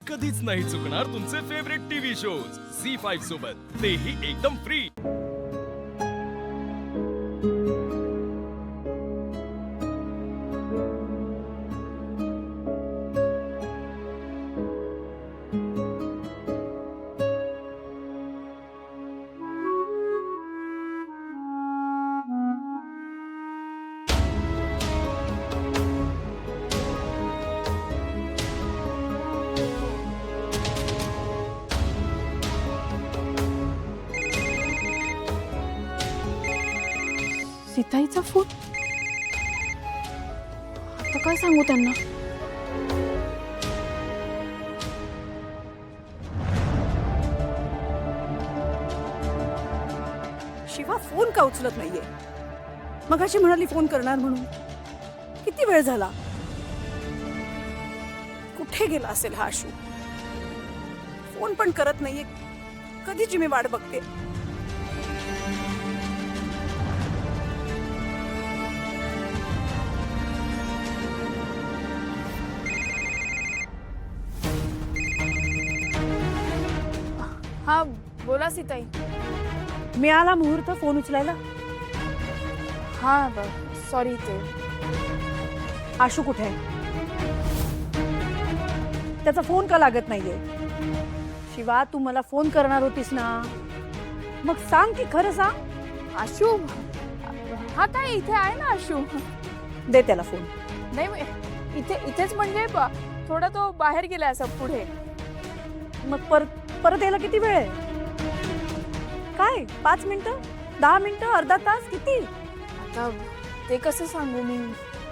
कधीच नाही चुकणार तुमचे फेवरेट टीव्ही शोज झी5 सोबत, तेही एकदम फ्री। सीताईचा फोन, आता काय सांगू त्यांना? शिवा फोन का उचलत नाहीये? मगाशी म्हणाली फोन करणार म्हणून, किती वेळ झाला? कुठे गेला असेल हा आशू? फोन पण करत नाहीये, कधीची मी वाट बघते। हा बोला सीताई। मिळाला मुहूर्त फोन उचलायला? हा सॉरी, ते आशू कुठे आहे? त्याचा फोन का लागत नाहीये? शिवा, तू मला फोन करणार होतीस ना, मग सांग की खरं सांग। आशू, हा काय इथे आहे ना आशू? दे त्याला फोन। नाही, इथेच म्हणजे थोडा तो बाहेर गेलाय असं पुढे। मग परत यायला किती वेळ आहे? काय 5 मिनिटं, 10 मिनिटं, अर्धा तास, किती? आता ते कसं सांगू मी?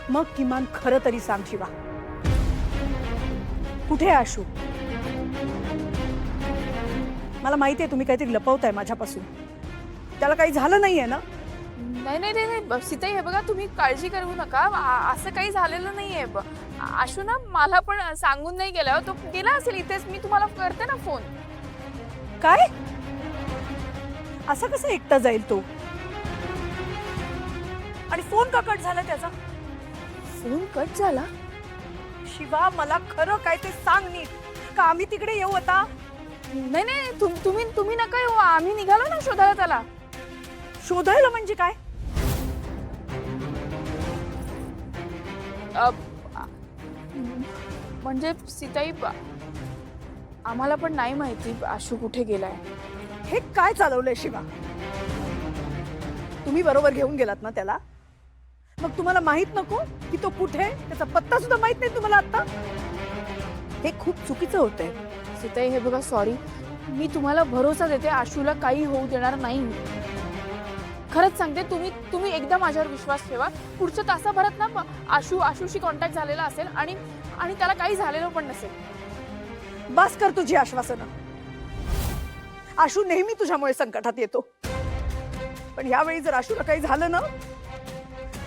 मग किमान खरं तरी सांग शिवा, कुठे आहे आशू? मला माहिती आहे तुम्ही काहीतरी लपवताय माझ्यापासून, त्याला काही झालं नाहीये ना? नाही सीताई, हे बघा, तुम्ही काळजी करू नका, असं काही झालेलं नाहीये। आशू ना मला पण सांगून नाही गेला, तो गेला असेल इथेच, मी तुम्हाला करते ना फोन। काय? असं कसं एकटा जाईल तो? आणि फोन का कट झाला त्याचा? फोन कट झाला? शिवा, मला खरं काय ते सांग नीट, का आम्ही तिकडे येऊ आता? नाही, तुम्ही नका येऊ, आम्ही निघालो ना शोधायला त्याला। शोधायला म्हणजे काय? म्हणजे सीताई, आम्हाला पण नाही माहिती आशू कुठे गेलाय। हे काय चालवलंय शिवा? तुम्ही बरोबर घेऊन गेलात ना त्याला, मग तुम्हाला माहित नको की तो कुठे? त्याचा पत्ता सुद्धा माहित नाही तुम्हाला आता? हे खूप चुकीचं होतंय सीताई। हे बघा, सॉरी, मी तुम्हाला भरोसा देते, आशूला काही होऊ देणार नाही। खरंच सांगते, तुम्ही एकदा माझ्यावर विश्वास ठेवा। पुढच्या तासाभरात ना आशूशी कॉन्टॅक्ट झालेला असेल आणि त्याला काही झालेलं पण नसेल। बस कर तुझी आश्वासनं। आशू नेहमी तुझ्यामुळे संकटात येतो, पण यावेळी जर आशूला काही झालं ना,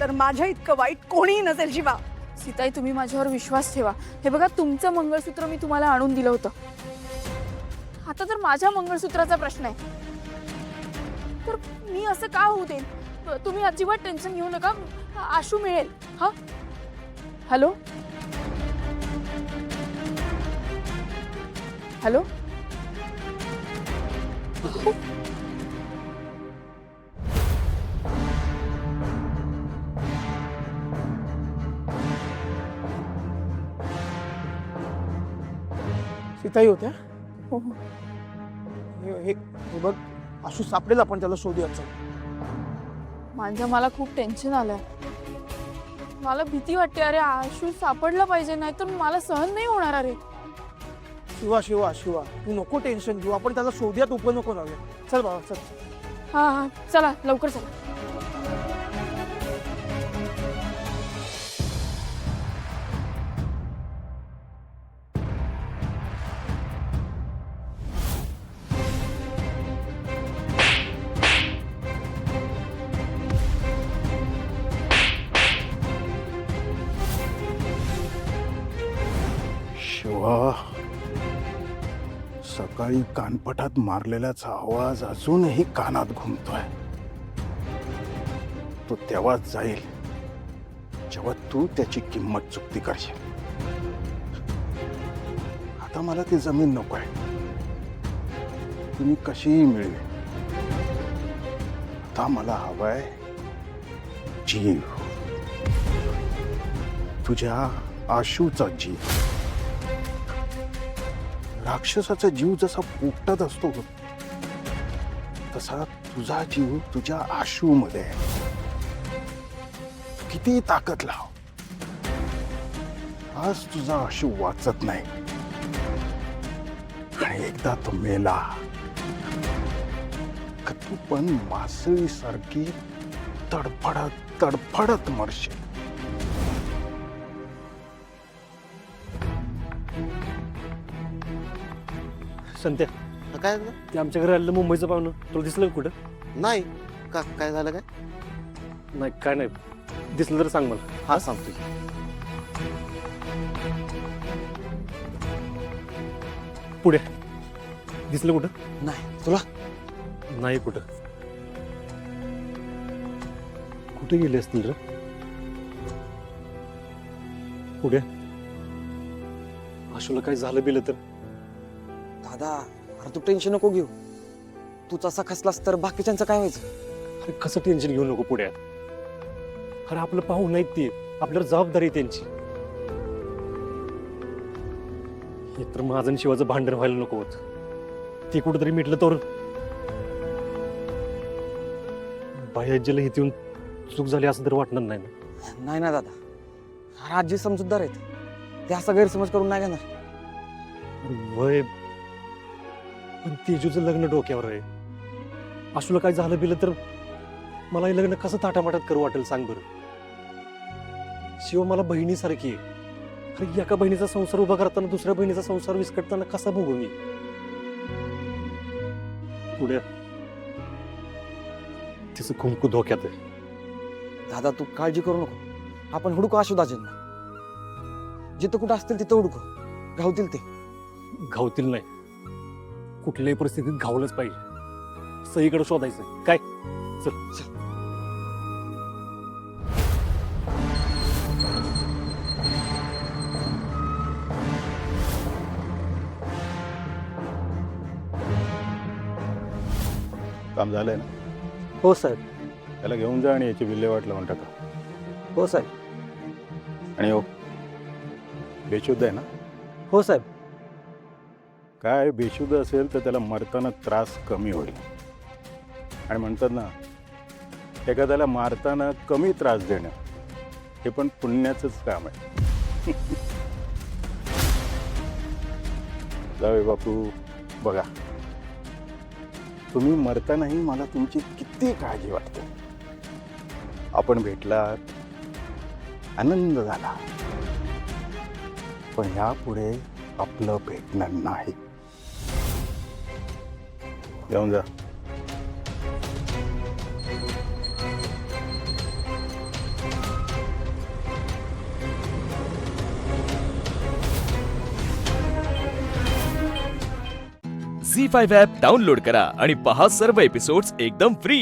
तर माझ्या इतकं वाईट कोणीही नसेल शिवा। सीताई, तुम्ही माझ्यावर विश्वास ठेवा। हे बघा, तुमचं मंगळसूत्र मी तुम्हाला आणून दिलं होतं, आता तर माझ्या मंगळसूत्राचा प्रश्न आहे, तर मी असं का होऊ देईन? तुम्ही अजिबात टेन्शन घेऊ नका, आशू मिळेल। हा, हॅलो हॅलो, सीताई होत्या? हो, हे बघ, आशू सापडेल, आपण त्याला शोधूया। चल। मला खूप टेन्शन आलंय, मला भीती वाटते। अरे, आशू सापडला पाहिजे, नाही तर मला सहन नाही होणार। अरे शिवा, तू नको टेन्शन घेऊ, आपण त्याला शोधूया, तू पण नको राहूया। चल बाबा, चल। हा, चला लवकर चला। शिवा, सकाळी कानपटात मारलेल्याचा आवाज अजूनही कानात घुमतोय। तो तेव्हाच जाईल जेव्हा तू त्याची किंमत चुकती करशील। आता मला ती जमीन नको आहे. तुम्ही कशीही मिळवी. आता मला हवाय जीव. तुझ्या आशूचा जीव. राक्षसाचा जीव जसा पोटात असतो तसा तुझा जीव तुझ्या आशू मध्ये आहे. तू किती ताकद लाव, आज तुझा आशू वाचत नाही. आणि एकदा तो मेला का तू पण मासळी सारखी तडफडत तडफडत मरशील. संत्या, काय ते आमच्या घरी आलेलं मुंबईचं पाहुणं तुला दिसलं का कुठं? नाही का काय झालं काय नाही काय नाही दिसलं तर सांग मला. हा सांगतो की. पुढे दिसलं कुठं? नाही तुला नाही कुठं. कुठे गेले असतील रे? पुढे आशूला काही झालं बिलं तर? दादा अरे तू टेन्शन नको घेऊ. तू तसा खसलास तर बाकीच्यांचं काय व्हायचं. अरे कसं टेन्शन घेऊ नको पुढे. अरे आपलं पाहून नाहीत ते, आपल्यावर जबाबदारी आहे त्यांची. एकतर माझं आणि शिवाचं भांडण व्हायला नको होत. ते कुठंतरी मिटलं तर बाह्याज्याला इथे येऊन चूक झाली असं तर वाटणार नाही ना. नाही ना दादा, अरे आजी समजूतदार आहेत. ते असा गैरसमज करून नाही घेणार. अरे वय पण तेजूचं लग्न डोक्यावर आहे. आशूला काय झालं बिलं तर मला हे लग्न कसं ताटामाटात करू वाटेल सांग बरं. शिव मला बहिणीसारखी आहे. अरे एका बहिणीचा संसार उभा करताना दुसऱ्या बहिणीचा संसार विस्कटताना कसा बघू मी. पुढे तिचं कुंकू धोक्यात आहे. दादा तू काळजी करू नको. आपण हुडकू आशुदाजींना. जिथं कुठं असतील तिथं हुडकू. गावतील ते. घावतील नाही, कुठल्याही परिस्थितीत घावलंच पाहिजे. सईकडे शोधायचं काय. चल. काम झालंय ना? हो साहेब. त्याला घेऊन जा आणि याची विल्हेवाट लावून टाका. हो साहेब. आणि हो, बेशुद्ध आहे ना? हो साहेब. काय बेशुद्ध असेल तर त्याला मरताना त्रास कमी होईल. आणि म्हणतात ना, एखाद्याला मारताना कमी त्रास देणं हे पण पुण्याचंच काम आहे. जावे बापू, बघा तुम्ही मरतानाही मला तुमची किती काळजी वाटते. आपण भेटलात, आनंद झाला, पण यापुढे आपलं भेटणं नाही. जाऊन जा. झी5 ॲप डाउनलोड करा आणि पहा सर्व एपिसोड्स एकदम फ्री.